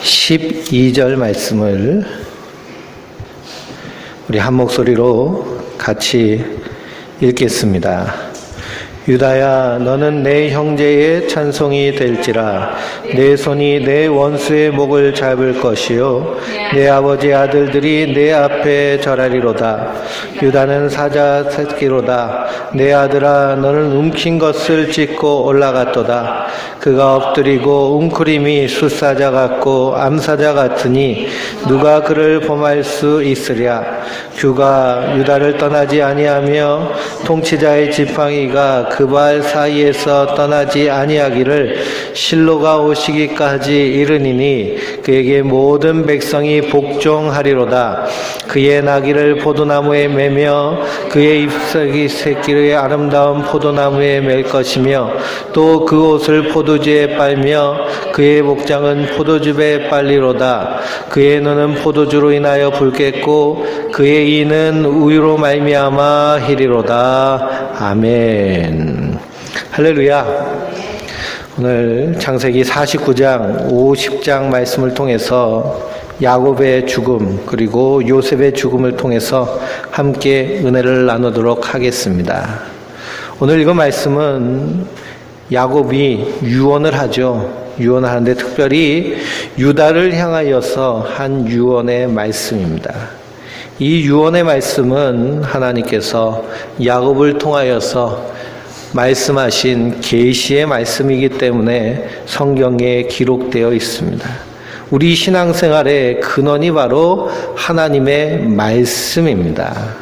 12절 말씀을 우리 한 목소리로 같이 읽겠습니다. 유다야, 너는 내 형제의 찬송이 될지라. 내 손이 내 원수의 목을 잡을 것이요 내 아버지 아들들이 내 앞에 절하리로다. 유다는 사자 새끼로다. 내 아들아, 너는 움킨 것을 찢고 올라갔도다. 그가 엎드리고 웅크림이 숫사자 같고 암사자 같으니 누가 그를 범할 수 있으랴. 규가 유다를 떠나지 아니하며 통치자의 지팡이가 그 발 사이에서 떠나지 아니하기를 실로가 오시기까지 이르니니 그에게 모든 백성이 복종하리로다. 그의 나귀를 포도나무에 매며 그의 잎사귀 새끼의 아름다운 포도나무에 맬 것이며 또 그 옷을 포도주에 빨며 그의 목장은 포도즙에 빨리로다. 그의 눈은 포도주로 인하여 붉겠고 그의 이는 우유로 말미암아 희리로다. 아멘. 할렐루야. 오늘 창세기 49장 50장 말씀을 통해서 야곱의 죽음 그리고 요셉의 죽음을 통해서 함께 은혜를 나누도록 하겠습니다. 오늘 이거 말씀은 야곱이 유언을 하죠. 유언을 하는데 특별히 유다를 향하여서 한 유언의 말씀입니다. 이 유언의 말씀은 하나님께서 야곱을 통하여서 말씀하신 계시의 말씀이기 때문에 성경에 기록되어 있습니다. 우리 신앙생활의 근원이 바로 하나님의 말씀입니다.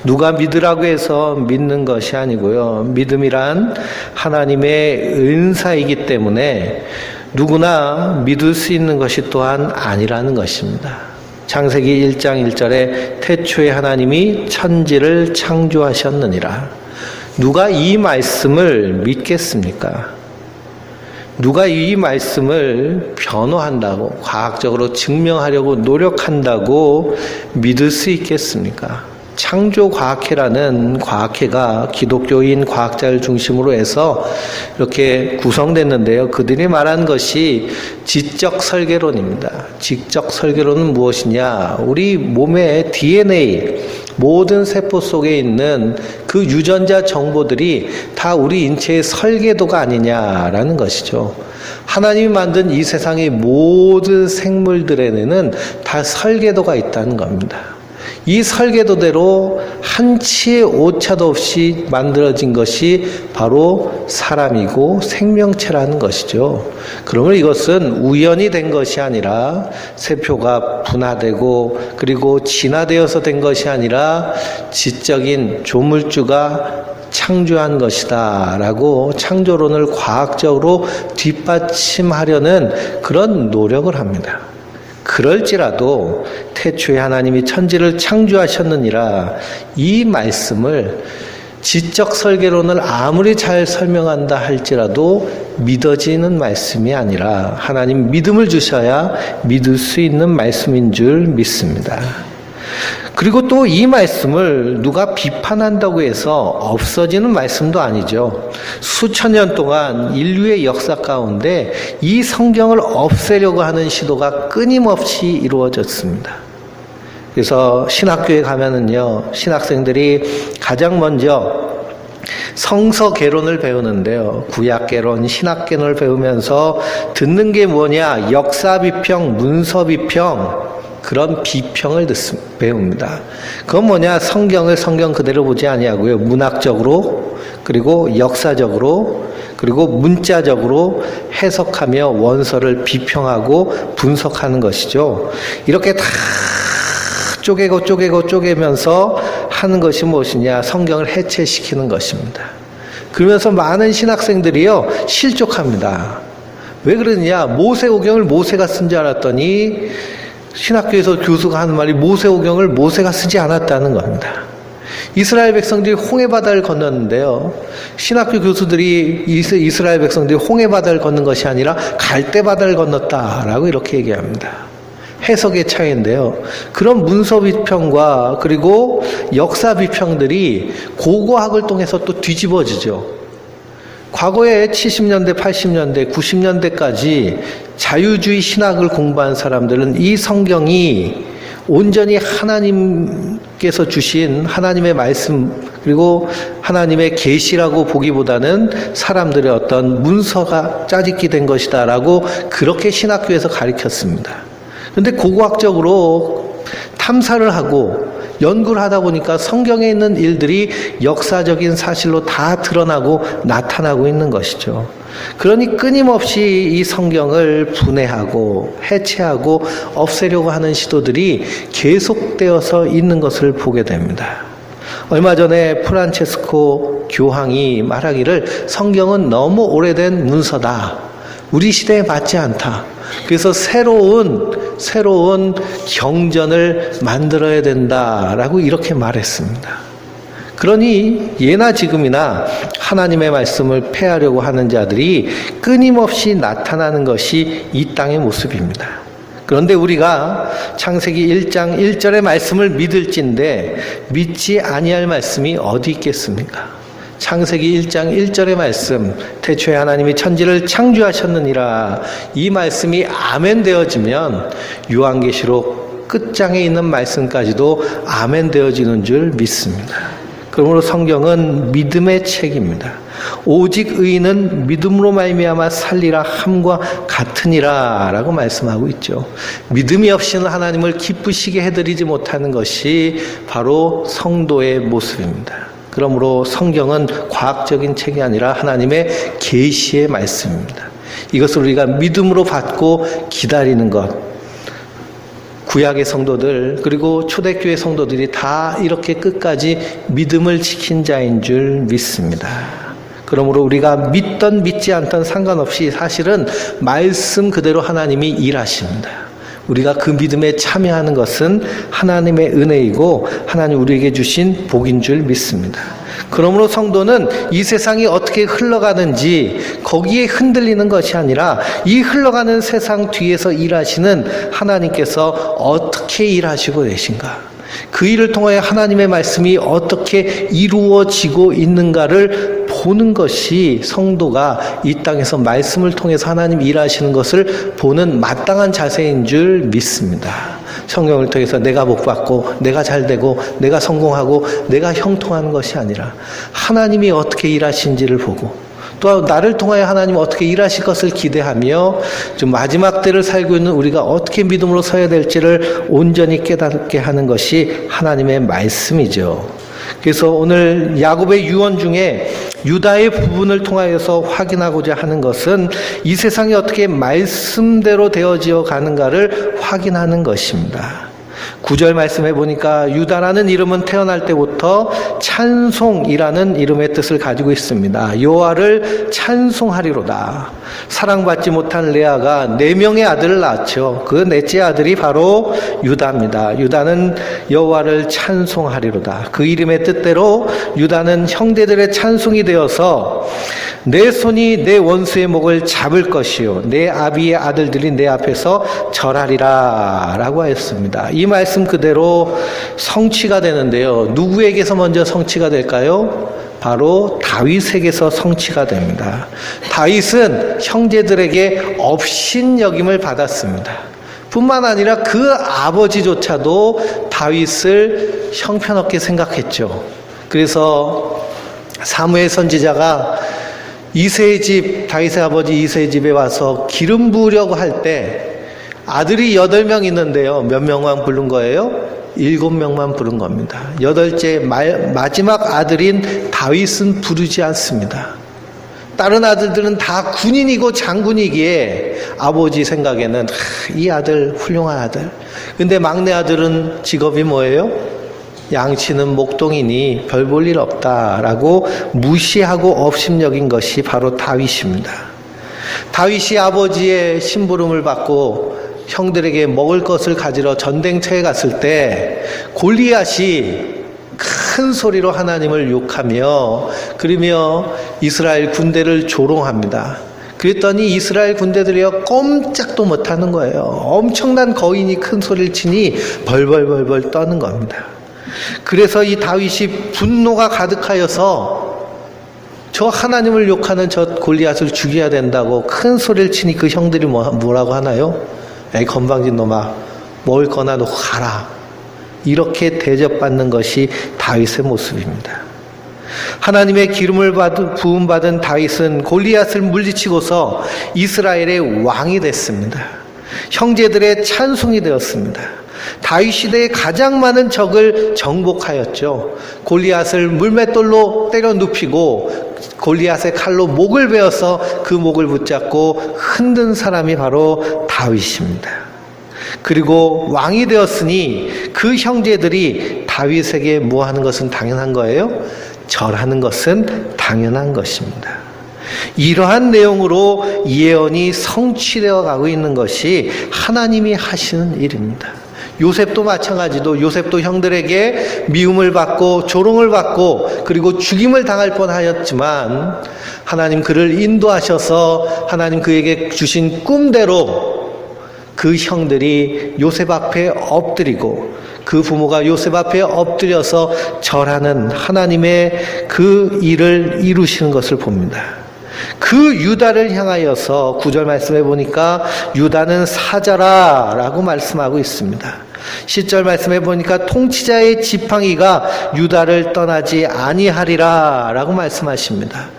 누가 믿으라고 해서 믿는 것이 아니고요. 믿음이란 하나님의 은사이기 때문에 누구나 믿을 수 있는 것이 또한 아니라는 것입니다. 창세기 1장 1절에 태초에 하나님이 천지를 창조하셨느니라. 누가 이 말씀을 믿겠습니까? 누가 이 말씀을 변호한다고, 과학적으로 증명하려고 노력한다고 믿을 수 있겠습니까? 창조과학회라는 과학회가 기독교인 과학자를 중심으로 해서 이렇게 구성됐는데요. 그들이 말한 것이 지적 설계론입니다. 지적 설계론은 무엇이냐? 우리 몸의 DNA, 모든 세포 속에 있는 그 유전자 정보들이 다 우리 인체의 설계도가 아니냐라는 것이죠. 하나님이 만든 이 세상의 모든 생물들에는 다 설계도가 있다는 겁니다. 이 설계도대로 한치의 오차도 없이 만들어진 것이 바로 사람이고 생명체라는 것이죠. 그러면 이것은 우연히 된 것이 아니라 세포가 분화되고 그리고 진화되어서 된 것이 아니라 지적인 조물주가 창조한 것이다 라고 창조론을 과학적으로 뒷받침하려는 그런 노력을 합니다. 그럴지라도 태초에 하나님이 천지를 창조하셨느니라, 이 말씀을 지적 설계론을 아무리 잘 설명한다 할지라도 믿어지는 말씀이 아니라 하나님 믿음을 주셔야 믿을 수 있는 말씀인 줄 믿습니다. 그리고 또 이 말씀을 누가 비판한다고 해서 없어지는 말씀도 아니죠. 수천 년 동안 인류의 역사 가운데 이 성경을 없애려고 하는 시도가 끊임없이 이루어졌습니다. 그래서 신학교에 가면은요, 신학생들이 가장 먼저 성서개론을 배우는데요. 구약개론, 신학개론을 배우면서 듣는 게 뭐냐? 역사비평, 문서비평, 그런 비평을 배웁니다. 그건 뭐냐? 성경을 성경 그대로 보지 아니하고요. 문학적으로, 그리고 역사적으로, 그리고 문자적으로 해석하며 원서를 비평하고 분석하는 것이죠. 이렇게 다 쪼개면서 하는 것이 무엇이냐? 성경을 해체시키는 것입니다. 그러면서 많은 신학생들이요, 실족합니다. 왜 그러느냐? 모세오경을 모세가 쓴 줄 알았더니 신학교에서 교수가 하는 말이 모세오경을 모세가 쓰지 않았다는 겁니다. 이스라엘 백성들이 홍해바다를 건넜는데요. 신학교 교수들이 이스라엘 백성들이 홍해바다를 건넌 것이 아니라 갈대바다를 건넜다라고 이렇게 얘기합니다. 해석의 차이인데요. 그런 문서 비평과 그리고 역사 비평들이 고고학을 통해서 또 뒤집어지죠. 과거에 70년대, 80년대, 90년대까지 자유주의 신학을 공부한 사람들은 이 성경이 온전히 하나님께서 주신 하나님의 말씀 그리고 하나님의 계시라고 보기보다는 사람들의 어떤 문서가 짜집기 된 것이다라고 그렇게 신학교에서 가르쳤습니다. 그런데 고고학적으로 탐사를 하고 연구를 하다 보니까 성경에 있는 일들이 역사적인 사실로 다 드러나고 나타나고 있는 것이죠. 그러니 끊임없이 이 성경을 분해하고 해체하고 없애려고 하는 시도들이 계속되어서 있는 것을 보게 됩니다. 얼마 전에 프란체스코 교황이 말하기를 성경은 너무 오래된 문서다. 우리 시대에 맞지 않다. 그래서 새로운 경전을 만들어야 된다라고 이렇게 말했습니다. 그러니 예나 지금이나 하나님의 말씀을 폐하려고 하는 자들이 끊임없이 나타나는 것이 이 땅의 모습입니다. 그런데 우리가 창세기 1장 1절의 말씀을 믿을진데 믿지 아니할 말씀이 어디 있겠습니까? 창세기 1장 1절의 말씀, 태초에 하나님이 천지를 창조하셨느니라, 이 말씀이 아멘 되어지면 요한계시록 끝장에 있는 말씀까지도 아멘 되어지는 줄 믿습니다. 그러므로 성경은 믿음의 책입니다. 오직 의인은 믿음으로 말미암아 살리라 함과 같으니라 라고 말씀하고 있죠. 믿음이 없이는 하나님을 기쁘시게 해드리지 못하는 것이 바로 성도의 모습입니다. 그러므로 성경은 과학적인 책이 아니라 하나님의 계시의 말씀입니다. 이것을 우리가 믿음으로 받고 기다리는 것, 구약의 성도들 그리고 초대교회 성도들이 다 이렇게 끝까지 믿음을 지킨 자인 줄 믿습니다. 그러므로 우리가 믿던 믿지 않던 상관없이 사실은 말씀 그대로 하나님이 일하십니다. 우리가 그 믿음에 참여하는 것은 하나님의 은혜이고 하나님 우리에게 주신 복인 줄 믿습니다. 그러므로 성도는 이 세상이 어떻게 흘러가는지 거기에 흔들리는 것이 아니라 이 흘러가는 세상 뒤에서 일하시는 하나님께서 어떻게 일하시고 계신가, 그 일을 통하여 하나님의 말씀이 어떻게 이루어지고 있는가를 보는 것이 성도가 이 땅에서 말씀을 통해서 하나님 일하시는 것을 보는 마땅한 자세인 줄 믿습니다. 성경을 통해서 내가 복받고 내가 잘되고 내가 성공하고 내가 형통하는 것이 아니라 하나님이 어떻게 일하신지를 보고 또 나를 통하여 하나님 어떻게 일하실 것을 기대하며 좀 마지막 때를 살고 있는 우리가 어떻게 믿음으로 서야 될지를 온전히 깨닫게 하는 것이 하나님의 말씀이죠. 그래서 오늘 야곱의 유언 중에 유다의 부분을 통하여서 확인하고자 하는 것은 이 세상이 어떻게 말씀대로 되어지어 가는가를 확인하는 것입니다. 9절 말씀해 보니까 유다라는 이름은 태어날 때부터 찬송이라는 이름의 뜻을 가지고 있습니다. 여호와를 찬송하리로다. 사랑받지 못한 레아가 4명의 아들을 낳았죠. 그 넷째 아들이 바로 유다입니다. 유다는 여호와를 찬송하리로다. 그 이름의 뜻대로 유다는 형제들의 찬송이 되어서 내 손이 내 원수의 목을 잡을 것이요 내 아비의 아들들이 내 앞에서 절하리라 라고 하였습니다. 이 말씀 그대로 성취가 되는데요. 누구에게서 먼저 성취가 될까요? 바로 다윗에게서 성취가 됩니다. 다윗은 형제들에게 업신여김을 받았습니다. 뿐만 아니라 그 아버지조차도 다윗을 형편없게 생각했죠. 그래서 사무엘 선지자가 이새의 집, 다윗의 아버지 이새의 집에 와서 기름 부으려고 할 때 아들이 8명 있는데요. 몇 명만 부른 거예요? 7명만 부른 겁니다. 8째 마지막 아들인 다윗은 부르지 않습니다. 다른 아들들은 다 군인이고 장군이기에 아버지 생각에는 이 아들 훌륭한 아들. 근데 막내 아들은 직업이 뭐예요? 양치는 목동이니 별 볼 일 없다라고 무시하고 업신여긴 것이 바로 다윗입니다. 다윗이 아버지의 심부름을 받고 형들에게 먹을 것을 가지러 전쟁터에 갔을 때 골리앗이 큰 소리로 하나님을 욕하며 그러며 이스라엘 군대를 조롱합니다. 그랬더니 이스라엘 군대들이요 꼼짝도 못하는 거예요. 엄청난 거인이 큰 소리를 치니 벌벌벌벌 떠는 겁니다. 그래서 이 다윗이 분노가 가득하여서 저 하나님을 욕하는 저 골리앗을 죽여야 된다고 큰 소리를 치니 그 형들이 뭐라고 하나요? 에이 건방진 놈아, 먹을 거나 놓고 가라. 이렇게 대접받는 것이 다윗의 모습입니다. 하나님의 기름을 부음받은 다윗은 골리앗을 물리치고서 이스라엘의 왕이 됐습니다. 형제들의 찬송이 되었습니다. 다윗 시대에 가장 많은 적을 정복하였죠. 골리앗을 물맷돌로 때려 눕히고 골리앗의 칼로 목을 베어서 그 목을 붙잡고 흔든 사람이 바로 다윗입니다. 그리고 왕이 되었으니 그 형제들이 다윗에게 뭐 하는 것은 당연한 거예요? 절하는 것은 당연한 것입니다. 이러한 내용으로 예언이 성취되어 가고 있는 것이 하나님이 하시는 일입니다. 요셉도 마찬가지로 요셉도 형들에게 미움을 받고 조롱을 받고 그리고 죽임을 당할 뻔하였지만 하나님 그를 인도하셔서 하나님 그에게 주신 꿈대로 그 형들이 요셉 앞에 엎드리고 그 부모가 요셉 앞에 엎드려서 절하는 하나님의 그 일을 이루시는 것을 봅니다. 그 유다를 향하여서 9절 말씀해 보니까 유다는 사자라라고 말씀하고 있습니다. 10절 말씀해 보니까 통치자의 지팡이가 유다를 떠나지 아니하리라라고 말씀하십니다.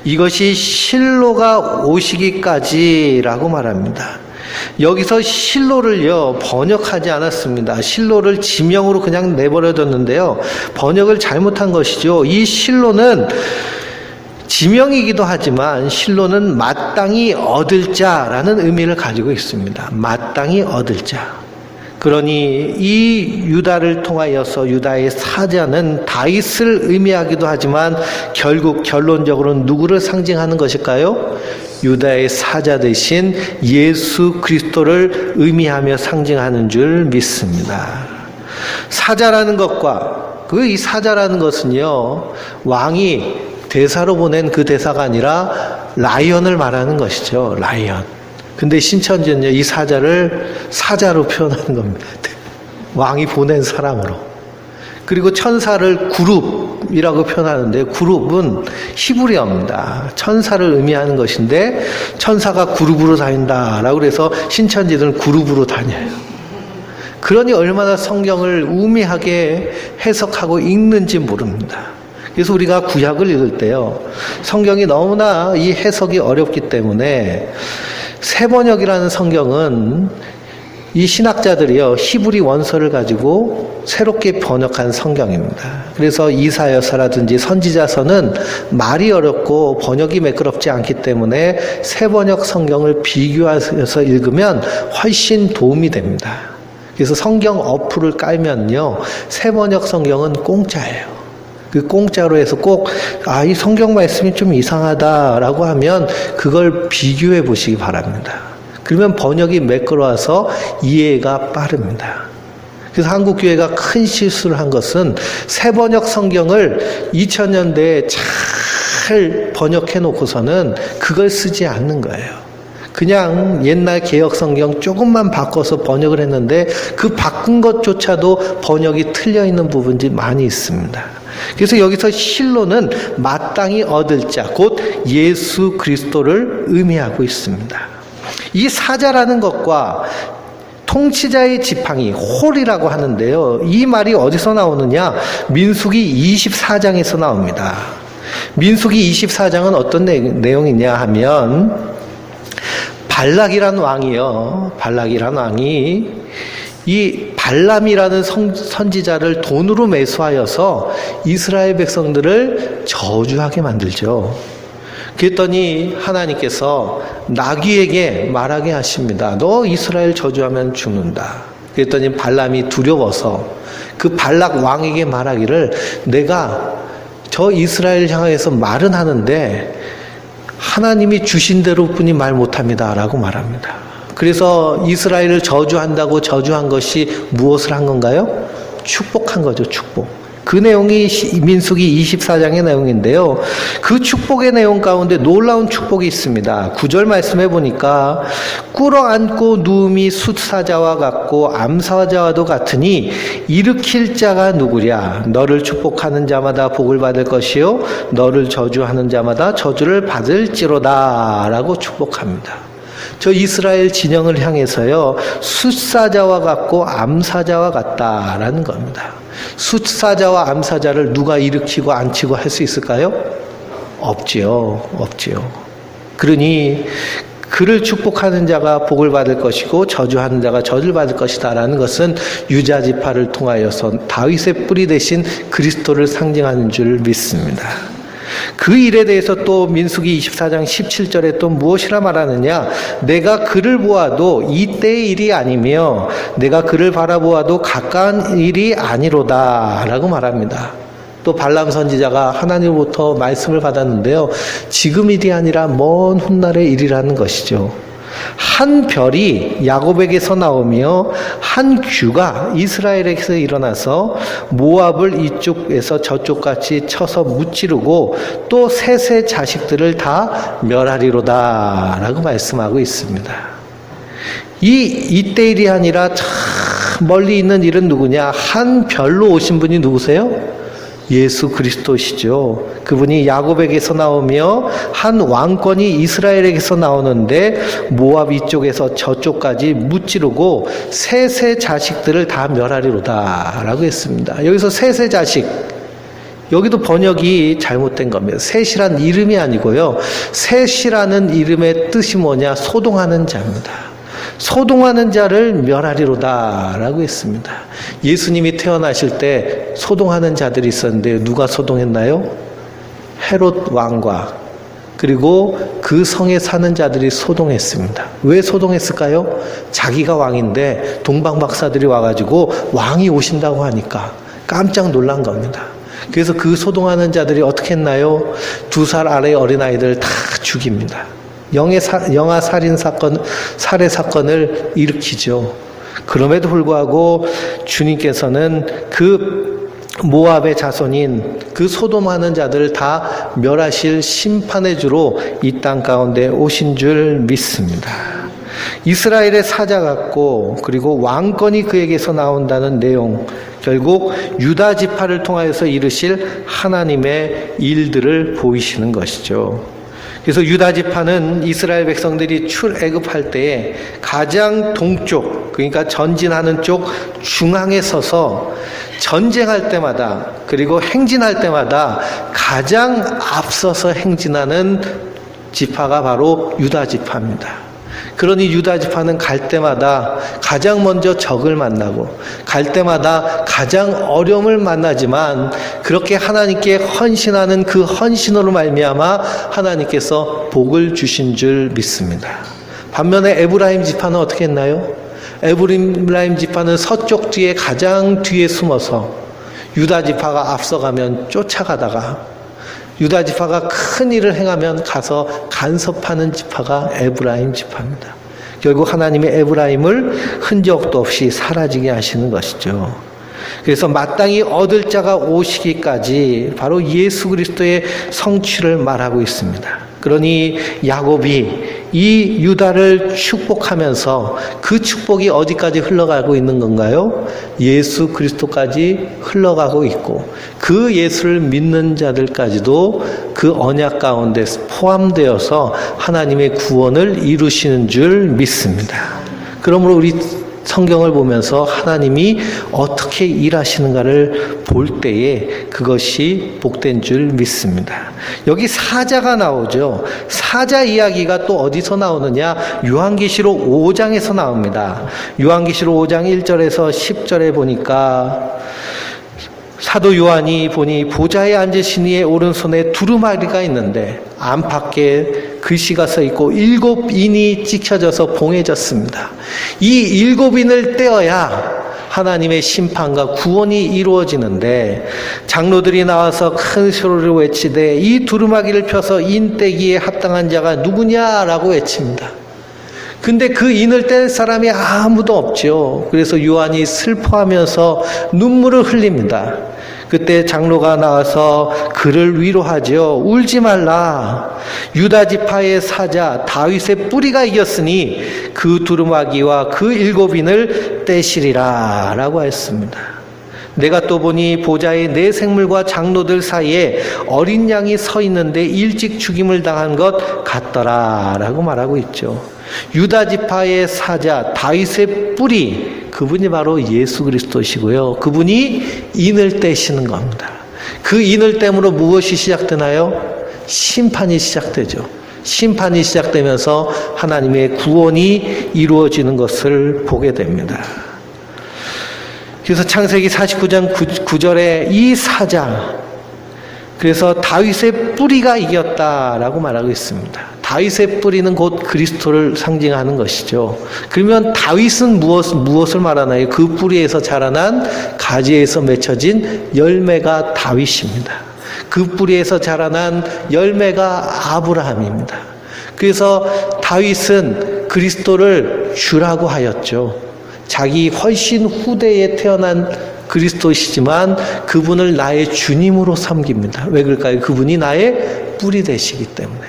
이것이 실로가 오시기까지라고 말합니다. 여기서 실로를요 번역하지 않았습니다. 실로를 지명으로 그냥 내버려뒀는데요, 번역을 잘못한 것이죠. 이 실로는 지명이기도 하지만 실로는 마땅히 얻을 자라는 의미를 가지고 있습니다. 마땅히 얻을 자. 그러니 이 유다를 통하여서 유다의 사자는 다윗을 의미하기도 하지만 결국 결론적으로는 누구를 상징하는 것일까요? 유다의 사자 대신 예수 그리스도를 의미하며 상징하는 줄 믿습니다. 사자라는 것과 이 사자라는 것은요, 왕이 대사로 보낸 그 대사가 아니라 라이언을 말하는 것이죠. 라이언. 근데 신천지는요, 이 사자를 사자로 표현하는 겁니다. 왕이 보낸 사람으로. 그리고 천사를 그룹이라고 표현하는데, 그룹은 히브리어입니다. 천사를 의미하는 것인데 천사가 그룹으로 다닌다라고 그래서 신천지들은 그룹으로 다녀요. 그러니 얼마나 성경을 우미하게 해석하고 읽는지 모릅니다. 그래서 우리가 구약을 읽을 때요, 성경이 너무나 이 해석이 어렵기 때문에 세번역이라는 성경은 이 신학자들이요 히브리 원서를 가지고 새롭게 번역한 성경입니다. 그래서 이사야서라든지 선지자서는 말이 어렵고 번역이 매끄럽지 않기 때문에 세번역 성경을 비교해서 읽으면 훨씬 도움이 됩니다. 그래서 성경 어플을 깔면요, 세번역 성경은 공짜예요. 그 공짜로 해서 꼭 이 성경 말씀이 좀 이상하다라고 하면 그걸 비교해 보시기 바랍니다. 그러면 번역이 매끄러워서 이해가 빠릅니다. 그래서 한국교회가 큰 실수를 한 것은 세번역 성경을 2000년대에 잘 번역해 놓고서는 그걸 쓰지 않는 거예요. 그냥 옛날 개역 성경 조금만 바꿔서 번역을 했는데 그 바꾼 것조차도 번역이 틀려 있는 부분이 많이 있습니다. 그래서 여기서 실로는 마땅히 얻을 자, 곧 예수 그리스도를 의미하고 있습니다. 이 사자라는 것과 통치자의 지팡이, 홀이라고 하는데요, 이 말이 어디서 나오느냐? 민수기 24장에서 나옵니다. 민수기 24장은 어떤 내용이냐 하면, 발락이란 왕이 이 발람이라는 선지자를 돈으로 매수하여서 이스라엘 백성들을 저주하게 만들죠. 그랬더니 하나님께서 나귀에게 말하게 하십니다. 너 이스라엘 저주하면 죽는다. 그랬더니 발람이 두려워서 그 발락 왕에게 말하기를, 내가 저 이스라엘 향해서 말은 하는데 하나님이 주신 대로뿐이 말 못합니다 라고 말합니다. 그래서 이스라엘을 저주한다고 저주한 것이 무엇을 한 건가요? 축복한 거죠. 축복. 그 내용이 민수기 24장의 내용인데요. 그 축복의 내용 가운데 놀라운 축복이 있습니다. 9절 말씀해 보니까 꿇어앉고 누움이 숫사자와 같고 암사자와도 같으니 일으킬 자가 누구랴. 너를 축복하는 자마다 복을 받을 것이요 너를 저주하는 자마다 저주를 받을지로다 라고 축복합니다. 저 이스라엘 진영을 향해서요, 숫사자와 같고 암사자와 같다라는 겁니다. 숫사자와 암사자를 누가 일으키고 앉히고 할 수 있을까요? 없지요. 그러니 그를 축복하는 자가 복을 받을 것이고 저주하는 자가 저주를 받을 것이다라는 것은 유다 지파를 통하여서 다윗의 뿌리 대신 그리스도를 상징하는 줄 믿습니다. 그 일에 대해서 또 민수기 24장 17절에 또 무엇이라 말하느냐. 내가 그를 보아도 이때의 일이 아니며 내가 그를 바라보아도 가까운 일이 아니로다 라고 말합니다. 또 발람 선지자가 하나님으로부터 말씀을 받았는데요. 지금 일이 아니라 먼 훗날의 일이라는 것이죠. 한 별이 야곱에게서 나오며 한 규가 이스라엘에게서 일어나서 모압을 이쪽에서 저쪽같이 쳐서 무찌르고 또 셋의 자식들을 다 멸하리로다 라고 말씀하고 있습니다. 이때 일이 아니라 참 멀리 있는 일은 누구냐. 한 별로 오신 분이 누구세요? 예수 그리스도시죠. 그분이 야곱에게서 나오며 한 왕권이 이스라엘에게서 나오는데 모압 이쪽에서 저쪽까지 무찌르고 셋의 자식들을 다 멸하리로다 라고 했습니다. 여기서 셋의 자식, 여기도 번역이 잘못된 겁니다. 셋이란 이름이 아니고요, 셋이라는 이름의 뜻이 뭐냐, 소동하는 자입니다. 소동하는 자를 멸하리로다 라고 했습니다. 예수님이 태어나실 때 소동하는 자들이 있었는데 누가 소동했나요? 헤롯 왕과 그리고 그 성에 사는 자들이 소동했습니다. 왜 소동했을까요? 자기가 왕인데 동방박사들이 와가지고 왕이 오신다고 하니까 깜짝 놀란 겁니다. 그래서 그 소동하는 자들이 어떻게 했나요? 2살 아래의 어린아이들 다 죽입니다. 영아 살인 사건, 살해 사건을 일으키죠. 그럼에도 불구하고 주님께서는 그 모압의 자손인 그 소돔하는 자들을 다 멸하실 심판의 주로 이 땅 가운데 오신 줄 믿습니다. 이스라엘의 사자 같고 그리고 왕권이 그에게서 나온다는 내용, 결국 유다 지파를 통하여서 이루실 하나님의 일들을 보이시는 것이죠. 그래서 유다 지파는 이스라엘 백성들이 출애굽할 때에 가장 동쪽, 그러니까 전진하는 쪽 중앙에 서서 전쟁할 때마다 그리고 행진할 때마다 가장 앞서서 행진하는 지파가 바로 유다 지파입니다. 그러니 유다 지파는 갈 때마다 가장 먼저 적을 만나고 갈 때마다 가장 어려움을 만나지만 그렇게 하나님께 헌신하는 그 헌신으로 말미암아 하나님께서 복을 주신 줄 믿습니다. 반면에 에브라임 지파는 어떻게 했나요? 에브라임 지파는 서쪽 뒤에 가장 뒤에 숨어서 유다 지파가 앞서가면 쫓아가다가 유다 지파가 큰 일을 행하면 가서 간섭하는 지파가 에브라임 지파입니다. 결국 하나님이 에브라임을 흔적도 없이 사라지게 하시는 것이죠. 그래서 마땅히 얻을 자가 오시기까지 바로 예수 그리스도의 성취를 말하고 있습니다. 그러니 야곱이 이 유다를 축복하면서 그 축복이 어디까지 흘러가고 있는 건가요? 예수 그리스도까지 흘러가고 있고 그 예수를 믿는 자들까지도 그 언약 가운데 포함되어서 하나님의 구원을 이루시는 줄 믿습니다. 그러므로 우리 성경을 보면서 하나님이 어떻게 일하시는가를 볼 때에 그것이 복된 줄 믿습니다. 여기 사자가 나오죠. 사자 이야기가 또 어디서 나오느냐? 요한계시록 5장에서 나옵니다. 요한계시록 5장 1절에서 10절에 보니까 사도 요한이 보니 보좌에 앉으신 이의 오른손에 두루마리가 있는데 안팎에 글씨가 써 있고 7인이 찍혀져서 봉해졌습니다. 이 7인을 떼어야 하나님의 심판과 구원이 이루어지는데 장로들이 나와서 큰 소리로 외치되 이 두루마기를 펴서 인떼기에 합당한 자가 누구냐라고 외칩니다. 근데 그 인을 뗄 사람이 아무도 없죠. 그래서 요한이 슬퍼하면서 눈물을 흘립니다. 그때 장로가 나와서 그를 위로하죠. 울지 말라. 유다 지파의 사자 다윗의 뿌리가 이겼으니 그 두루마기와 그 7인을 떼시리라 라고 했습니다. 내가 또 보니 보좌에 내 생물과 장로들 사이에 어린 양이 서 있는데 일찍 죽임을 당한 것 같더라 라고 말하고 있죠. 유다 지파의 사자 다윗의 뿌리, 그분이 바로 예수 그리스도시고요. 그분이 인을 떼시는 겁니다. 그 인을 떼므로 무엇이 시작되나요? 심판이 시작되죠. 심판이 시작되면서 하나님의 구원이 이루어지는 것을 보게 됩니다. 그래서 창세기 49장 9절에 이 사자, 그래서 다윗의 뿌리가 이겼다라고 말하고 있습니다. 다윗의 뿌리는 곧 그리스도를 상징하는 것이죠. 그러면 다윗은 무엇을 말하나요? 그 뿌리에서 자라난 가지에서 맺혀진 열매가 다윗입니다. 그 뿌리에서 자라난 열매가 아브라함입니다. 그래서 다윗은 그리스도를 주라고 하였죠. 자기 훨씬 후대에 태어난 그리스도시지만 그분을 나의 주님으로 섬깁니다. 왜 그럴까요? 그분이 나의 뿌리 되시기 때문에.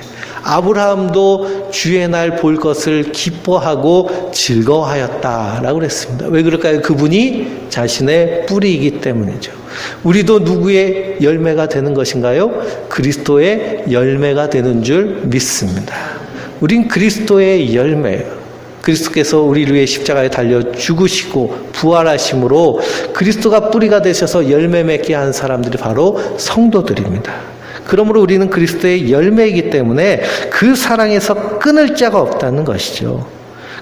아브라함도 주의 날 볼 것을 기뻐하고 즐거워하였다라고 그랬습니다. 왜 그럴까요? 그분이 자신의 뿌리이기 때문이죠. 우리도 누구의 열매가 되는 것인가요? 그리스도의 열매가 되는 줄 믿습니다. 우린 그리스도의 열매예요. 그리스도께서 우리를 위해 십자가에 달려 죽으시고 부활하심으로 그리스도가 뿌리가 되셔서 열매 맺게 한 사람들이 바로 성도들입니다. 그러므로 우리는 그리스도의 열매이기 때문에 그 사랑에서 끊을 자가 없다는 것이죠.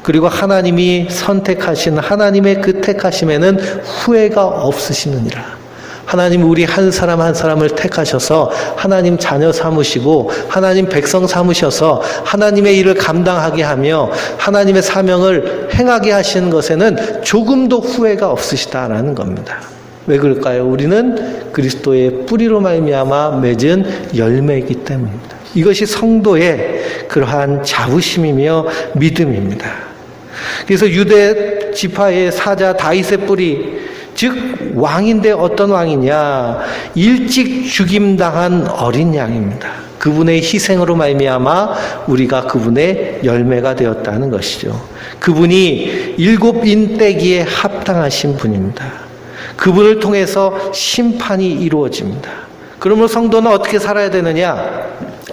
그리고 하나님이 선택하신 하나님의 그 택하심에는 후회가 없으시느니라. 하나님 우리 한 사람 한 사람을 택하셔서 하나님 자녀 삼으시고 하나님 백성 삼으셔서 하나님의 일을 감당하게 하며 하나님의 사명을 행하게 하시는 것에는 조금도 후회가 없으시다라는 겁니다. 왜 그럴까요? 우리는 그리스도의 뿌리로 말미암아 맺은 열매이기 때문입니다. 이것이 성도의 그러한 자부심이며 믿음입니다. 그래서 유대 지파의 사자 다윗의 뿌리, 즉 왕인데 어떤 왕이냐? 일찍 죽임당한 어린 양입니다. 그분의 희생으로 말미암아 우리가 그분의 열매가 되었다는 것이죠. 그분이 7인 떼기에 합당하신 분입니다. 그분을 통해서 심판이 이루어집니다. 그러므로 성도는 어떻게 살아야 되느냐?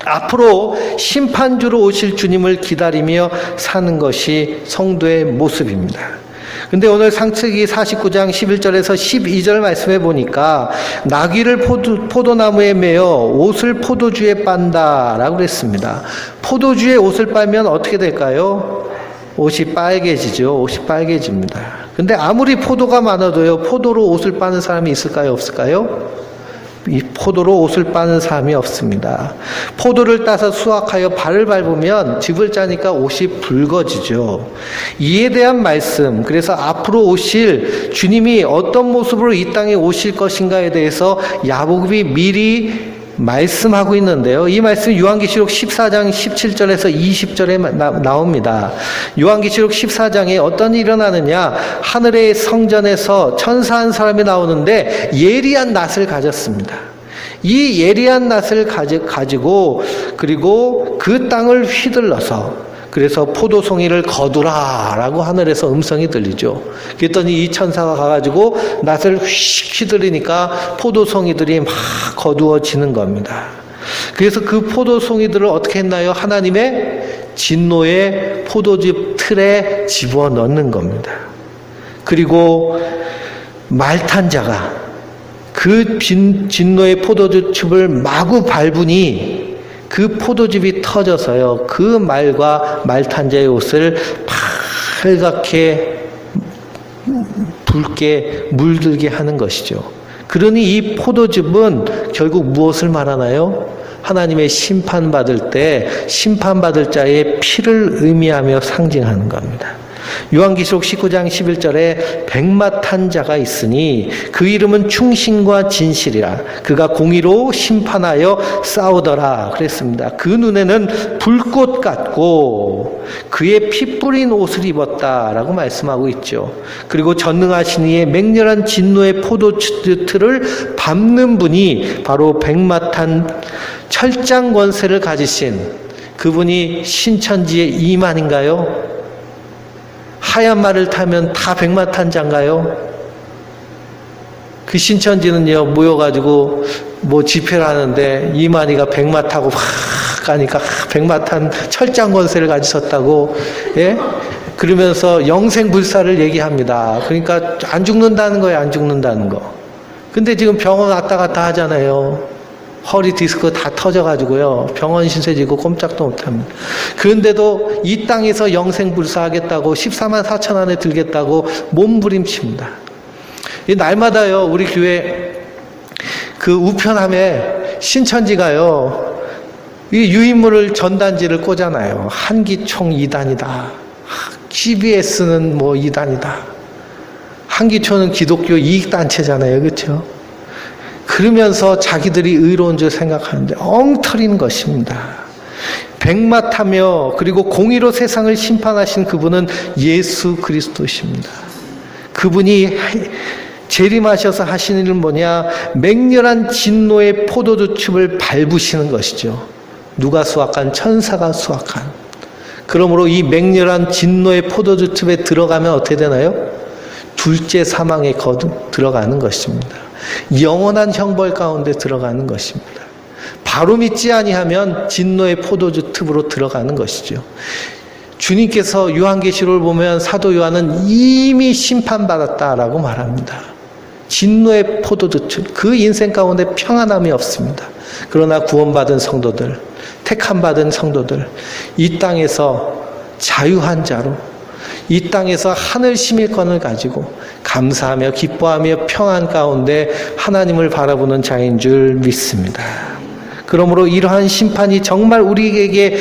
앞으로 심판주로 오실 주님을 기다리며 사는 것이 성도의 모습입니다. 근데 오늘 창세기 49장 11절에서 12절 말씀해 보니까 나귀를 포도나무에 매어 옷을 포도주에 빤다라고 그랬습니다. 포도주에 옷을 빨면 어떻게 될까요? 옷이 빨개지죠. 옷이 빨개집니다. 근데 아무리 포도가 많아도요, 포도로 옷을 빠는 사람이 있을까요? 없을까요? 이 포도로 옷을 빠는 사람이 없습니다. 포도를 따서 수확하여 발을 밟으면 즙을 짜니까 옷이 붉어지죠. 이에 대한 말씀, 그래서 앞으로 오실 주님이 어떤 모습으로 이 땅에 오실 것인가에 대해서 야곱이 미리 말씀하고 있는데요. 이 말씀이 요한계시록 14장 17절에서 20절에 나옵니다. 요한계시록 14장에 어떤 일이 일어나느냐? 하늘의 성전에서 천사 한 사람이 나오는데 예리한 낫을 가졌습니다. 이 예리한 낫을 가지고 그리고 그 땅을 휘둘러서 그래서 포도송이를 거두라라고 하늘에서 음성이 들리죠. 그랬더니 이 천사가 가가지고 낫을 휙 휘둘리니까 포도송이들이 막 거두어지는 겁니다. 그래서 그 포도송이들을 어떻게 했나요? 하나님의 진노의 포도즙 틀에 집어넣는 겁니다. 그리고 말탄 자가 그 진노의 포도즙을 마구 밟으니 그 포도즙이 터져서요, 그 말과 말탄자의 옷을 빨갛게 붉게 물들게 하는 것이죠. 그러니 이 포도즙은 결국 무엇을 말하나요? 하나님의 심판받을 때 심판받을 자의 피를 의미하며 상징하는 겁니다. 요한계시록 19장 11절에 백마탄 자가 있으니 그 이름은 충신과 진실이라. 그가 공의로 심판하여 싸우더라 그랬습니다. 그 눈에는 불꽃 같고 그의 피 뿌린 옷을 입었다라고 말씀하고 있죠. 그리고 전능하신 이의 맹렬한 진노의 포도주틀을 밟는 분이 바로 백마탄 철장 권세를 가지신 그분이 신천지의 이만인가요? 하얀 말을 타면 다 백마탄자인가요? 그 신천지는요, 모여가지고 뭐 집회를 하는데 이만희가 백마 타고 확 가니까 백마탄 철장 권세를 가지셨다고, 예? 그러면서 영생불사를 얘기합니다. 그러니까 안 죽는다는 거예요, 안 죽는다는 거. 근데 지금 병원 왔다 갔다 하잖아요. 허리 디스크 다 터져가지고요. 병원 신세지고 꼼짝도 못합니다. 그런데도 이 땅에서 영생불사하겠다고 14만 4천 안에 들겠다고 몸부림칩니다. 이 날마다요, 우리 교회 그 우편함에 신천지가요, 이 유인물을 전단지를 꽂아놔요. 한기총 2단이다. GBS는 뭐 2단이다. 한기총은 기독교 이익단체잖아요. 그렇죠? 그러면서 자기들이 의로운 줄 생각하는데 엉터리인 것입니다. 백마타며 그리고 공의로 세상을 심판하신 그분은 예수 그리스도십니다. 그분이 재림하셔서 하시는 일은 뭐냐? 맹렬한 진노의 포도주즙을 밟으시는 것이죠. 누가 수확한? 천사가 수확한. 그러므로 이 맹렬한 진노의 포도주즙에 들어가면 어떻게 되나요? 둘째 사망에 들어가는 것입니다. 영원한 형벌 가운데 들어가는 것입니다. 바로 믿지 아니하면 진노의 포도주 틈으로 들어가는 것이죠. 주님께서 요한계시록을 보면 사도 요한은 이미 심판받았다라고 말합니다. 진노의 포도주 틈, 그 인생 가운데 평안함이 없습니다. 그러나 구원받은 성도들, 택함받은 성도들, 이 땅에서 자유한 자로, 이 땅에서 하늘 시민권을 가지고 감사하며 기뻐하며 평안 가운데 하나님을 바라보는 자인 줄 믿습니다. 그러므로 이러한 심판이 정말 우리에게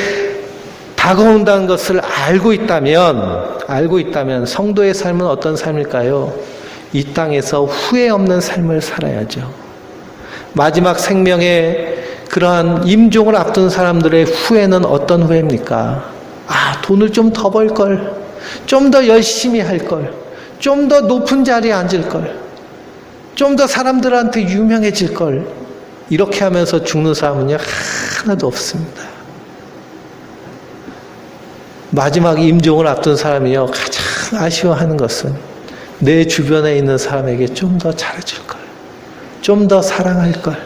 다가온다는 것을 알고 있다면 성도의 삶은 어떤 삶일까요? 이 땅에서 후회 없는 삶을 살아야죠. 마지막 생명의 그러한 임종을 앞둔 사람들의 후회는 어떤 후회입니까? 돈을 좀 더 벌 걸, 좀 더 열심히 할 걸, 좀 더 높은 자리에 앉을 걸, 좀 더 사람들한테 유명해질 걸, 이렇게 하면서 죽는 사람은요, 하나도 없습니다. 마지막 임종을 앞둔 사람이요, 가장 아쉬워하는 것은 내 주변에 있는 사람에게 좀 더 잘해줄 걸, 좀 더 사랑할 걸,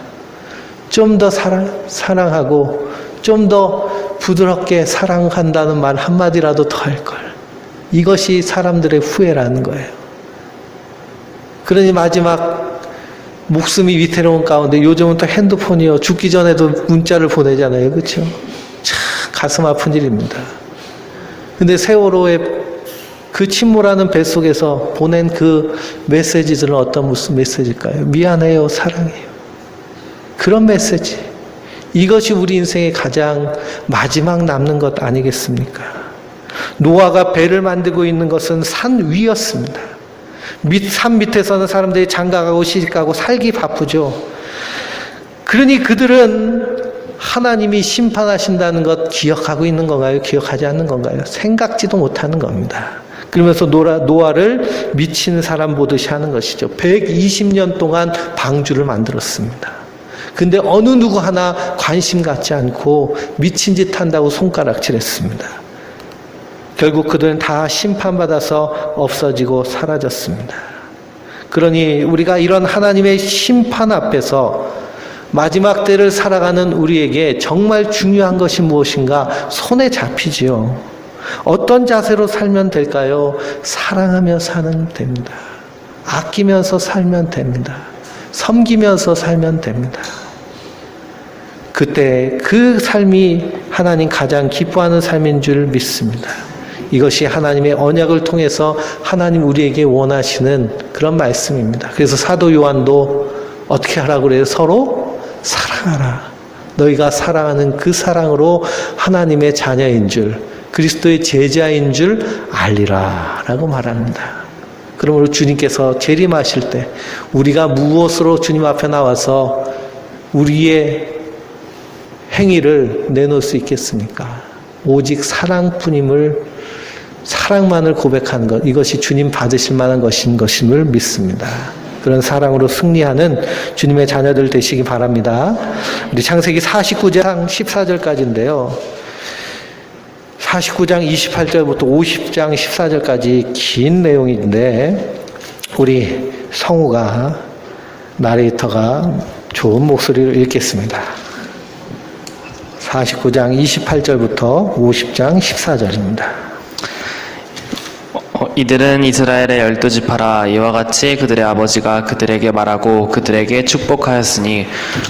좀 더 사랑하고 좀 더 부드럽게 사랑한다는 말 한마디라도 더 할 걸. 이것이 사람들의 후회라는 거예요. 그러니 마지막 목숨이 위태로운 가운데 요즘은 또 핸드폰이요. 죽기 전에도 문자를 보내잖아요. 그렇죠? 참 가슴 아픈 일입니다. 근데 세월호의 그 침몰하는 뱃속에서 보낸 그 메시지들은 무슨 메시지일까요? 미안해요, 사랑해요. 그런 메시지. 이것이 우리 인생의 가장 마지막 남는 것 아니겠습니까? 노아가 배를 만들고 있는 것은 산 위였습니다. 산 밑에서는 사람들이 장가가고 시집가고 살기 바쁘죠. 그러니 그들은 하나님이 심판하신다는 것 기억하고 있는 건가요? 기억하지 않는 건가요? 생각지도 못하는 겁니다. 그러면서 노아를 미친 사람 보듯이 하는 것이죠. 120년 동안 방주를 만들었습니다. 근데 어느 누구 하나 관심 갖지 않고 미친 짓 한다고 손가락질했습니다. 결국 그들은 다 심판받아서 없어지고 사라졌습니다. 그러니 우리가 이런 하나님의 심판 앞에서 마지막 때를 살아가는 우리에게 정말 중요한 것이 무엇인가 손에 잡히지요. 어떤 자세로 살면 될까요? 사랑하며 사는 됩니다. 아끼면서 살면 됩니다. 섬기면서 살면 됩니다. 그때 그 삶이 하나님 가장 기뻐하는 삶인 줄 믿습니다. 이것이 하나님의 언약을 통해서 하나님 우리에게 원하시는 그런 말씀입니다. 그래서 사도 요한도 어떻게 하라고 그래요? 서로 사랑하라. 너희가 사랑하는 그 사랑으로 하나님의 자녀인 줄, 그리스도의 제자인 줄 알리라 라고 말합니다. 그러므로 주님께서 재림하실 때 우리가 무엇으로 주님 앞에 나와서 우리의 행위를 내놓을 수 있겠습니까? 오직 사랑뿐임을, 사랑만을 고백하는 것, 이것이 주님 받으실 만한 것임을 믿습니다. 그런 사랑으로 승리하는 주님의 자녀들 되시기 바랍니다. 우리 창세기 49장 14절까지인데요. 49장 28절부터 50장 14절까지 긴 내용인데 우리 성우가, 나레이터가 좋은 목소리로 읽겠습니다. 49장 28절부터 50장 14절입니다. 이들은 이스라엘의 12지파라. 이와 같이 그들의 아버지가 그들에게 말하고 그들에게 축복하였으니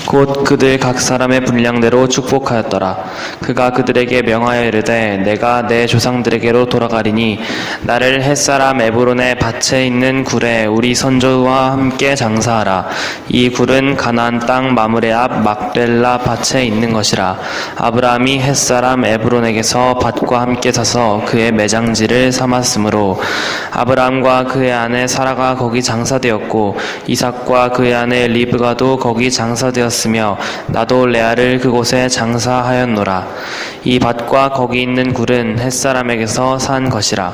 곧 그들 각 사람의 분량대로 축복하였더라. 그가 그들에게 명하여 이르되 내가 내 조상들에게로 돌아가리니 나를 햇사람 에브론의 밭에 있는 굴에 우리 선조와 함께 장사하라. 이 굴은 가나안 땅 마므레 앞 막벨라 밭에 있는 것이라. 아브라함이 햇사람 에브론에게서 밭과 함께 사서 그의 매장지를 삼았으므로 아브라함과 그의 아내 사라가 거기 장사되었고 이삭과 그의 아내 리브가도 거기 장사되었으며 나도 레아를 그곳에 장사하였노라. 이 밭과 거기 있는 굴은 햇사람에게서 산 것이라.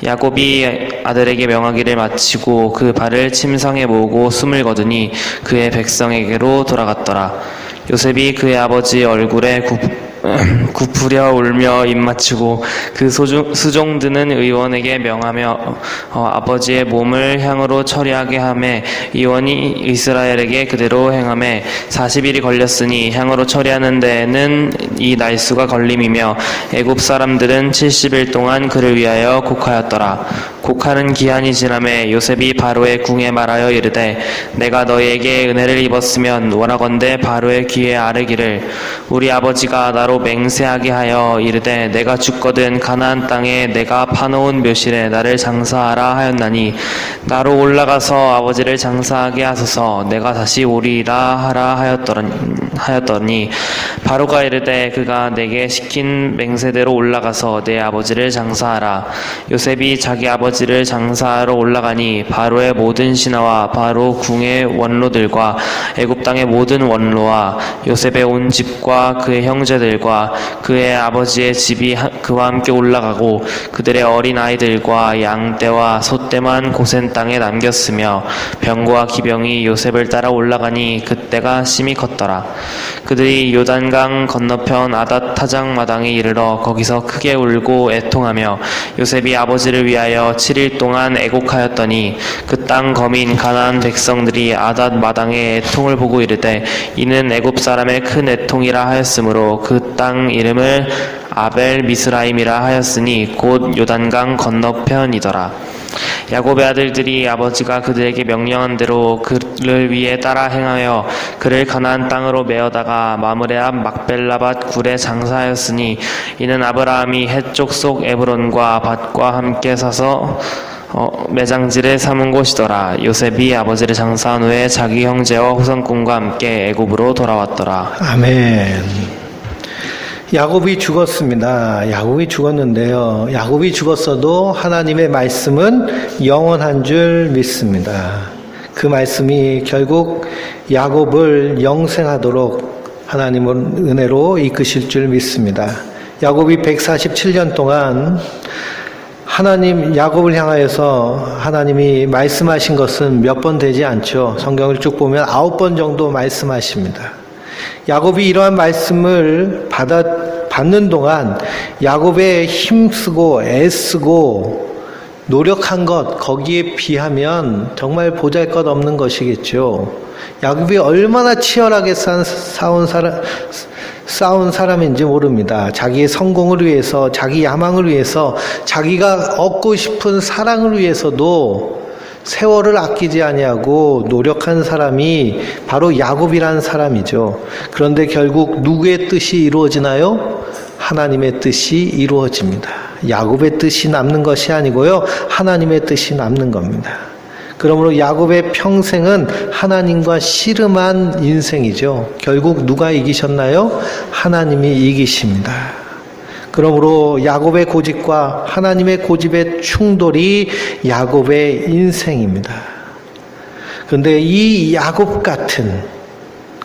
야곱이 아들에게 명하기를 마치고 그 발을 침상에 모으고 숨을 거두니 그의 백성에게로 돌아갔더라. 요셉이 그의 아버지 얼굴에 굽으려 울며 입맞추고 그 수종드는 의원에게 명하며 아버지의 몸을 향으로 처리하게 하매 의원이 이스라엘에게 그대로 행하매 40일이 걸렸으니 향으로 처리하는 데에는 이 날수가 걸림이며 애굽 사람들은 70일 동안 그를 위하여 곡하였더라. 곡하는 기한이 지나매 요셉이 바로의 궁에 말하여 이르되 내가 너희에게 은혜를 입었으면 원하건대 바로의 귀에 아뢰기를 우리 아버지가 나로 맹세하게 하여 이르되 내가 죽거든 가나안 땅에 내가 파놓은 묘실에 나를 장사하라 하였나니 나로 올라가서 아버지를 장사하게 하소서. 내가 다시 오리라 하라 하였더니 바로가 이르되 그가 내게 시킨 맹세대로 올라가서 내 아버지를 장사하라. 요셉이 자기 아버지를 장사하러 올라가니 바로의 모든 신하와 바로 궁의 원로들과 애굽 땅의 모든 원로와 요셉의 온 집과 그의 형제들과 그의 아버지의 집이 그와 함께 올라가고 그들의 어린 아이들과 양떼와 소떼만 고센 땅에 남겼으며 병거와 기병이 요셉을 따라 올라가니 그때가 심히 컸더라. 그들이 요단강 건너편 아닷 타작 마당에 이르러 거기서 크게 울고 애통하며 요셉이 아버지를 위하여 7일 동안 애곡하였더니 그 땅 거민 가나안 백성들이 아닷 마당의 애통을 보고 이르되 이는 애굽 사람의 큰 애통이라 하였으므로 그 땅 이름을 아벨 미스라임이라 하였으니 곧 요단강 건너편이더라. 야곱의 아들들이 아버지가 그들에게 명령한 대로 그를 위해 따라 행하여 그를 가나안 땅으로 메어다가 마므레 앞 막벨라밭 굴에 장사하였으니 이는 아브라함이 해쪽 속 에브론과 밭과 함께 사서 매장지를 삼은 곳이더라. 요셉이 아버지를 장사한 후에 자기 형제와 후손꾼과 함께 애굽으로 돌아왔더라. 아멘. 야곱이 죽었습니다. 야곱이 죽었는데요. 야곱이 죽었어도 하나님의 말씀은 영원한 줄 믿습니다. 그 말씀이 결국 야곱을 영생하도록 하나님은 은혜로 이끄실 줄 믿습니다. 야곱이 147년 동안 야곱을 향하여서 하나님이 말씀하신 것은 몇 번 되지 않죠. 성경을 쭉 보면 9번 정도 말씀하십니다. 야곱이 이러한 말씀을 받는 동안 야곱의 힘쓰고 애쓰고 노력한 것, 거기에 비하면 정말 보잘것없는 것이겠죠. 야곱이 얼마나 치열하게 싸운 사람인지 모릅니다. 자기의 성공을 위해서, 자기 야망을 위해서, 자기가 얻고 싶은 사랑을 위해서도 세월을 아끼지 아니하고 노력한 사람이 바로 야곱이라는 사람이죠. 그런데 결국 누구의 뜻이 이루어지나요? 하나님의 뜻이 이루어집니다. 야곱의 뜻이 남는 것이 아니고요, 하나님의 뜻이 남는 겁니다. 그러므로 야곱의 평생은 하나님과 씨름한 인생이죠. 결국 누가 이기셨나요? 하나님이 이기십니다. 그러므로 야곱의 고집과 하나님의 고집의 충돌이 야곱의 인생입니다. 그런데 이 야곱 같은,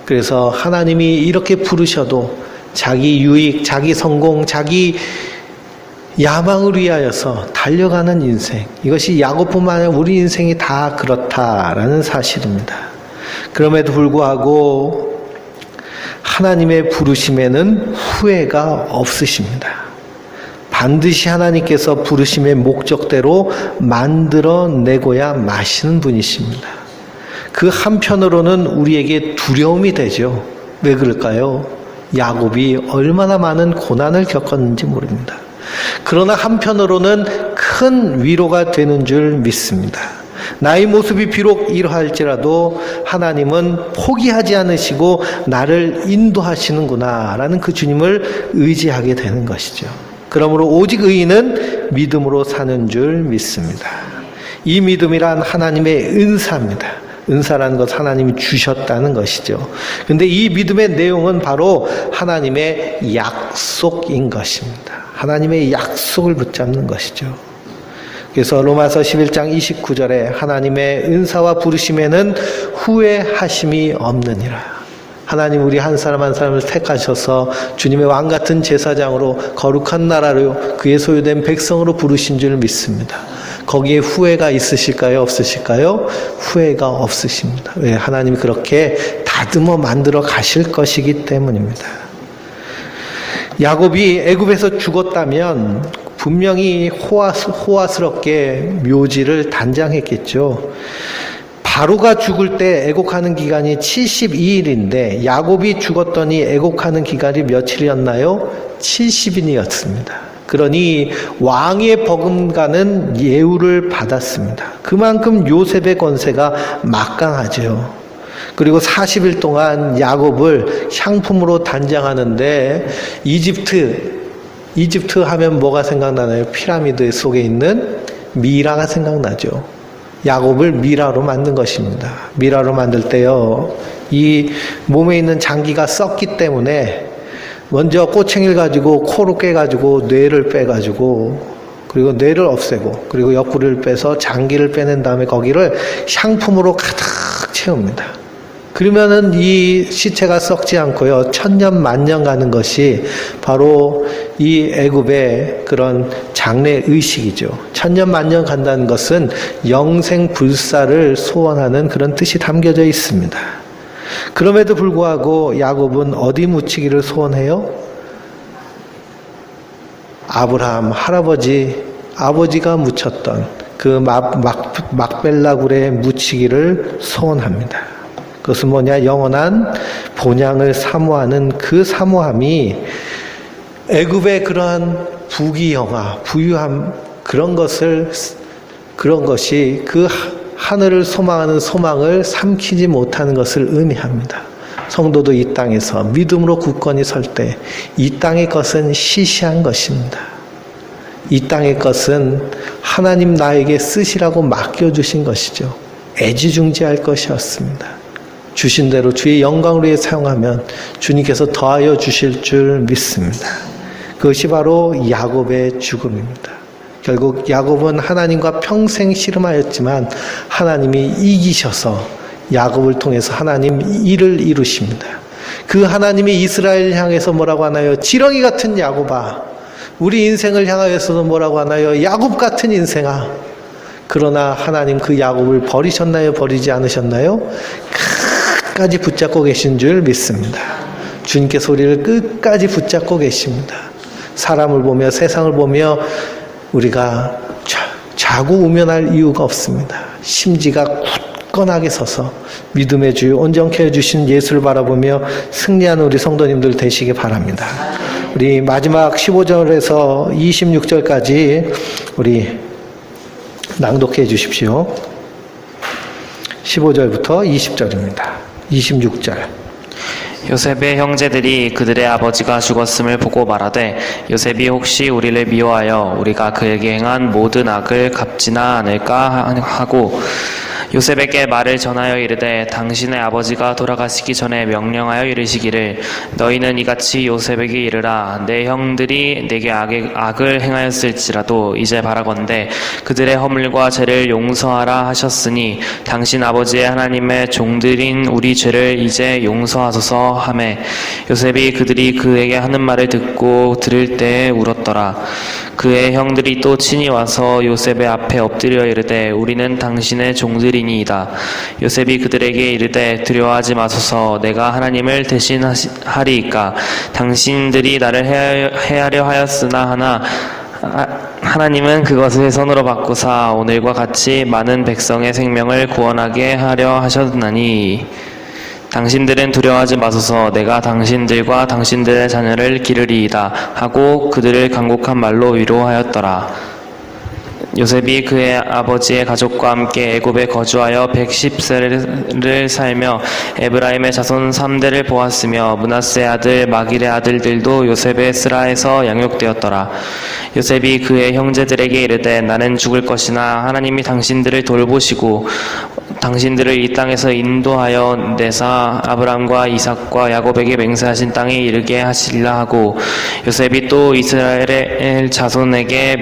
그래서 하나님이 이렇게 부르셔도 자기 유익, 자기 성공, 자기 야망을 위하여서 달려가는 인생, 이것이 야곱뿐만 아니라 우리 인생이 다 그렇다라는 사실입니다. 그럼에도 불구하고 하나님의 부르심에는 후회가 없으십니다. 반드시 하나님께서 부르심의 목적대로 만들어내고야 마시는 분이십니다. 그 한편으로는 우리에게 두려움이 되죠. 왜 그럴까요? 야곱이 얼마나 많은 고난을 겪었는지 모릅니다. 그러나 한편으로는 큰 위로가 되는 줄 믿습니다. 나의 모습이 비록 이러할지라도 하나님은 포기하지 않으시고 나를 인도하시는구나 라는 그 주님을 의지하게 되는 것이죠. 그러므로 오직 의인은 믿음으로 사는 줄 믿습니다. 이 믿음이란 하나님의 은사입니다. 은사라는 것 하나님이 주셨다는 것이죠. 그런데 이 믿음의 내용은 바로 하나님의 약속인 것입니다. 하나님의 약속을 붙잡는 것이죠. 그래서 로마서 11장 29절에 하나님의 은사와 부르심에는 후회하심이 없느니라. 하나님 우리 한 사람 한 사람을 택하셔서 주님의 왕 같은 제사장으로 거룩한 나라로 그의 소유된 백성으로 부르신 줄 믿습니다. 거기에 후회가 있으실까요? 없으실까요? 후회가 없으십니다. 왜? 하나님이 그렇게 다듬어 만들어 가실 것이기 때문입니다. 야곱이 애굽에서 죽었다면 분명히 호화스럽게 묘지를 단장했겠죠. 바로가 죽을 때 애곡하는 기간이 72일인데 야곱이 죽었더니 애곡하는 기간이 며칠이었나요? 70일이었습니다. 그러니 왕의 버금가는 예우를 받았습니다. 그만큼 요셉의 권세가 막강하죠. 그리고 40일 동안 야곱을 향품으로 단장하는데 이집트 하면 뭐가 생각나나요? 피라미드 속에 있는 미라가 생각나죠. 야곱을 미라로 만든 것입니다. 미라로 만들 때요, 이 몸에 있는 장기가 썩기 때문에 먼저 꼬챙이를 가지고 코로 깨가지고 뇌를 빼가지고 그리고 뇌를 없애고 그리고 옆구리를 빼서 장기를 빼낸 다음에 거기를 향품으로 가득 채웁니다. 그러면은 이 시체가 썩지 않고요, 천년 만년 가는 것이 바로 이 애굽의 그런 장래 의식이죠. 천년 만년 간다는 것은 영생 불사를 소원하는 그런 뜻이 담겨져 있습니다. 그럼에도 불구하고 야곱은 어디 묻히기를 소원해요? 아브라함 아버지가 묻혔던 그 막벨라 굴에 묻히기를 소원합니다. 그것은 뭐냐? 영원한 본향을 사모하는 그 사모함이 애굽의 그러한 부귀영화, 부유함, 그런 것이 그 하늘을 소망하는 소망을 삼키지 못하는 것을 의미합니다. 성도도 이 땅에서 믿음으로 굳건히 설 때 이 땅의 것은 시시한 것입니다. 이 땅의 것은 하나님 나에게 쓰시라고 맡겨주신 것이죠. 애지중지할 것이었습니다. 주신 대로 주의 영광을 위해 사용하면 주님께서 더하여 주실 줄 믿습니다. 그것이 바로 야곱의 죽음입니다. 결국 야곱은 하나님과 평생 씨름하였지만 하나님이 이기셔서 야곱을 통해서 하나님 일을 이루십니다. 그 하나님이 이스라엘을 향해서 뭐라고 하나요? 지렁이 같은 야곱아. 우리 인생을 향하여서도 뭐라고 하나요? 야곱 같은 인생아. 그러나 하나님 그 야곱을 버리셨나요? 버리지 않으셨나요? 끝까지 붙잡고 계신 줄 믿습니다. 주님께서 우리를 끝까지 붙잡고 계십니다. 사람을 보며 세상을 보며 우리가 자고 우면할 이유가 없습니다. 심지가 굳건하게 서서 믿음의 주 온전케 해주신 예수를 바라보며 승리하는 우리 성도님들 되시기 바랍니다. 우리 마지막 15절에서 26절까지 우리 낭독해 주십시오. 15절부터 20절입니다. 26절. 요셉의 형제들이 그들의 아버지가 죽었음을 보고 말하되 요셉이 혹시 우리를 미워하여 우리가 그에게 행한 모든 악을 갚지나 않을까 하고 요셉에게 말을 전하여 이르되 당신의 아버지가 돌아가시기 전에 명령하여 이르시기를 너희는 이같이 요셉에게 이르라 내 형들이 내게 악을 행하였을지라도 이제 바라건대 그들의 허물과 죄를 용서하라 하셨으니 당신 아버지의 하나님의 종들인 우리 죄를 이제 용서하소서 하매 요셉이 그들이 그에게 하는 말을 듣고 들을 때에 울었더라. 그의 형들이 또 친히 와서 요셉의 앞에 엎드려 이르되 우리는 당신의 종들이니이다. 요셉이 그들에게 이르되 두려워하지 마소서 내가 하나님을 대신하리이까 당신들이 나를 해하려 하였으나 하나 하나님은 그것을 선으로 바꾸사 오늘과 같이 많은 백성의 생명을 구원하게 하려 하셨나니 당신들은 두려워하지 마소서 내가 당신들과 당신들의 자녀를 기르리이다 하고 그들을 간곡한 말로 위로하였더라. 요셉이 그의 아버지의 가족과 함께 애굽에 거주하여 110세를 살며 에브라임의 자손 3대를 보았으며 므낫세 아들 마길의 아들들도 요셉의 스라에서 양육되었더라. 요셉이 그의 형제들에게 이르되 나는 죽을 것이나 하나님이 당신들을 돌보시고 당신들을 이 땅에서 인도하여 내사 아브람과 이삭과 야곱에게 맹세하신 땅에 이르게 하시리라 하고 요셉이 또 이스라엘의 자손에게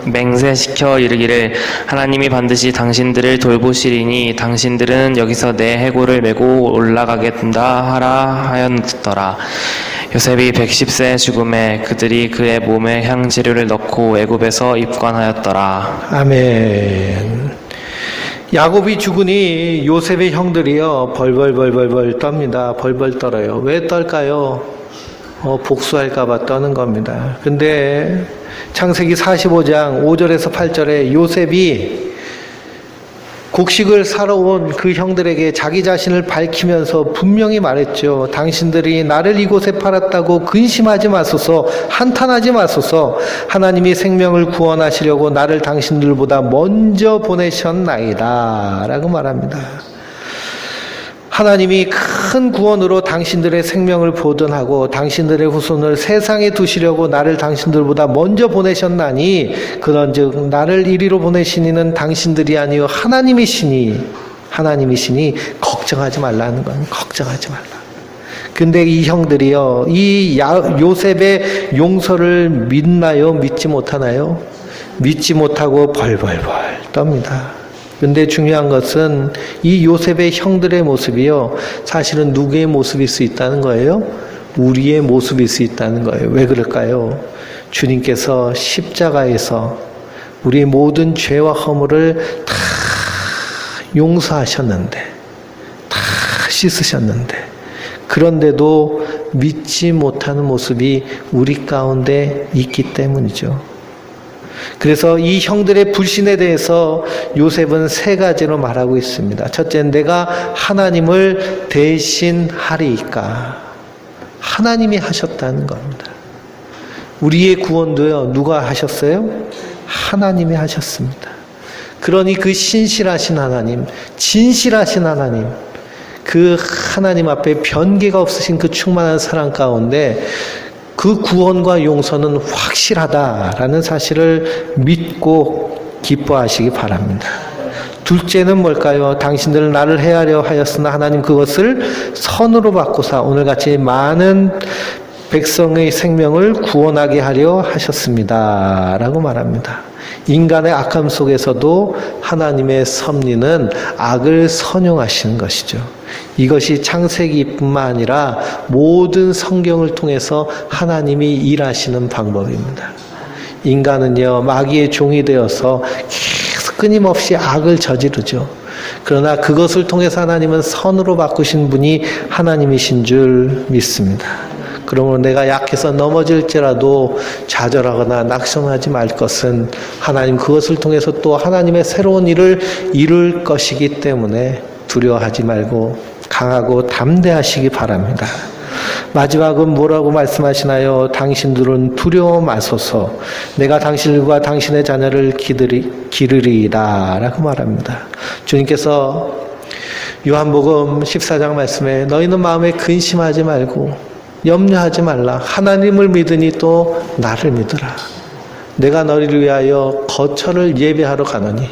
맹세시켜 이르기를 하나님이 반드시 당신들을 돌보시리니 당신들은 여기서 내 해골을 메고 올라가겠다 하라 하였더라. 요셉이 110세의 죽음에 그들이 그의 몸에 향재료를 넣고 애굽에서 입관하였더라. 아멘. 야곱이 죽으니 요셉의 형들이요 벌벌 떱니다. 벌벌 떨어요. 왜 떨까요? 복수할까봐 떠는 겁니다. 근데 창세기 45장 5절에서 8절에 요셉이 곡식을 사러 온 그 형들에게 자기 자신을 밝히면서 분명히 말했죠. 당신들이 나를 이곳에 팔았다고 근심하지 마소서, 한탄하지 마소서. 하나님이 생명을 구원하시려고 나를 당신들보다 먼저 보내셨나이다 라고 말합니다. 하나님이 큰 구원으로 당신들의 생명을 보존하고 당신들의 후손을 세상에 두시려고 나를 당신들보다 먼저 보내셨나니 그런즉 나를 이리로 보내신 이는 당신들이 아니요 하나님이시니 걱정하지 말라는 건 걱정하지 말라. 근데 이 형들이요 이 요셉의 용서를 믿나요? 믿지 못하나요? 믿지 못하고 벌벌 떱니다. 근데 중요한 것은 이 요셉의 형들의 모습이요 사실은 누구의 모습일 수 있다는 거예요? 우리의 모습일 수 있다는 거예요. 왜 그럴까요? 주님께서 십자가에서 우리의 모든 죄와 허물을 다 용서하셨는데 다 씻으셨는데 그런데도 믿지 못하는 모습이 우리 가운데 있기 때문이죠. 그래서 이 형들의 불신에 대해서 요셉은 세 가지로 말하고 있습니다. 첫째는 내가 하나님을 대신하리이까. 하나님이 하셨다는 겁니다. 우리의 구원도요, 누가 하셨어요? 하나님이 하셨습니다. 그러니 그 신실하신 하나님, 진실하신 하나님, 그 하나님 앞에 변개가 없으신 그 충만한 사랑 가운데 그 구원과 용서는 확실하다라는 사실을 믿고 기뻐하시기 바랍니다. 둘째는 뭘까요? 당신들은 나를 해하려 하였으나 하나님 그것을 선으로 바꾸사 오늘같이 많은 백성의 생명을 구원하게 하려 하셨습니다 라고 말합니다. 인간의 악함 속에서도 하나님의 섭리는 악을 선용하시는 것이죠. 이것이 창세기뿐만 아니라 모든 성경을 통해서 하나님이 일하시는 방법입니다. 인간은요 마귀의 종이 되어서 계속 끊임없이 악을 저지르죠. 그러나 그것을 통해서 하나님은 선으로 바꾸신 분이 하나님이신 줄 믿습니다. 그러므로 내가 약해서 넘어질지라도 좌절하거나 낙심하지 말 것은 하나님 그것을 통해서 또 하나님의 새로운 일을 이룰 것이기 때문에 두려워하지 말고 강하고 담대하시기 바랍니다. 마지막은 뭐라고 말씀하시나요? 당신들은 두려워 마소서 내가 당신과 당신의 자녀를 기르리이다 라고 말합니다. 주님께서 요한복음 14장 말씀에 너희는 마음에 근심하지 말고 염려하지 말라. 하나님을 믿으니 또 나를 믿으라. 내가 너희를 위하여 거처를 예배하러 가노니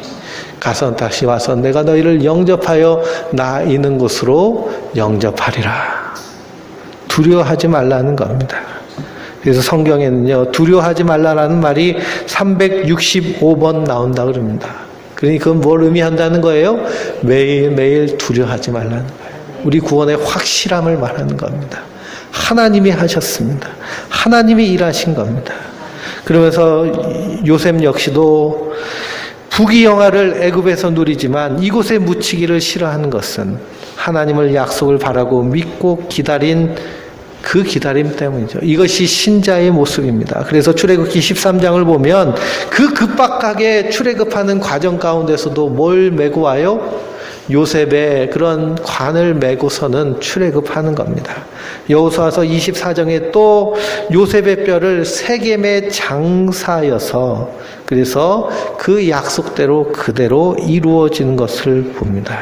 가서 다시 와서 내가 너희를 영접하여 나 있는 곳으로 영접하리라. 두려워하지 말라는 겁니다. 그래서 성경에는요, 두려워하지 말라라는 말이 365번 나온다 그럽니다. 그러니 그건 뭘 의미한다는 거예요? 매일매일 두려워하지 말라는 거예요. 우리 구원의 확실함을 말하는 겁니다. 하나님이 하셨습니다. 하나님이 일하신 겁니다. 그러면서 요셉 역시도 부귀영화를 애굽에서 누리지만 이곳에 묻히기를 싫어하는 것은 하나님을 약속을 바라고 믿고 기다린 그 기다림 때문이죠. 이것이 신자의 모습입니다. 그래서 출애굽기 13장을 보면 그 급박하게 출애굽하는 과정 가운데서도 뭘 메고 와요? 요셉의 그런 관을 메고서는 출애굽하는 겁니다. 여호수아서 24장에 또 요셉의 뼈를 세겜의 장사여서 그래서 그 약속대로 그대로 이루어지는 것을 봅니다.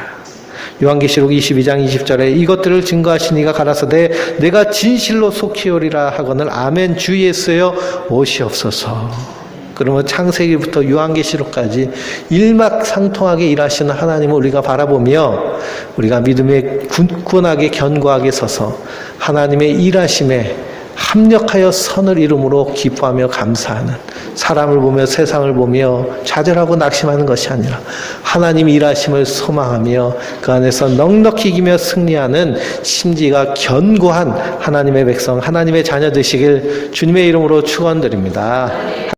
요한계시록 22장 20절에 이것들을 증거하시니가 가라사대 내가 진실로 속히오리라 하거늘 아멘 주 예수여 오시옵소서. 그러면 창세기부터 요한계시록까지 일막상통하게 일하시는 하나님을 우리가 바라보며 우리가 믿음에 굳건하게 견고하게 서서 하나님의 일하심에 합력하여 선을 이름으로 기뻐하며 감사하는, 사람을 보며 세상을 보며 좌절하고 낙심하는 것이 아니라 하나님이 일하심을 소망하며 그 안에서 넉넉히 이기며 승리하는 심지가 견고한 하나님의 백성, 하나님의 자녀 되시길 주님의 이름으로 축원드립니다.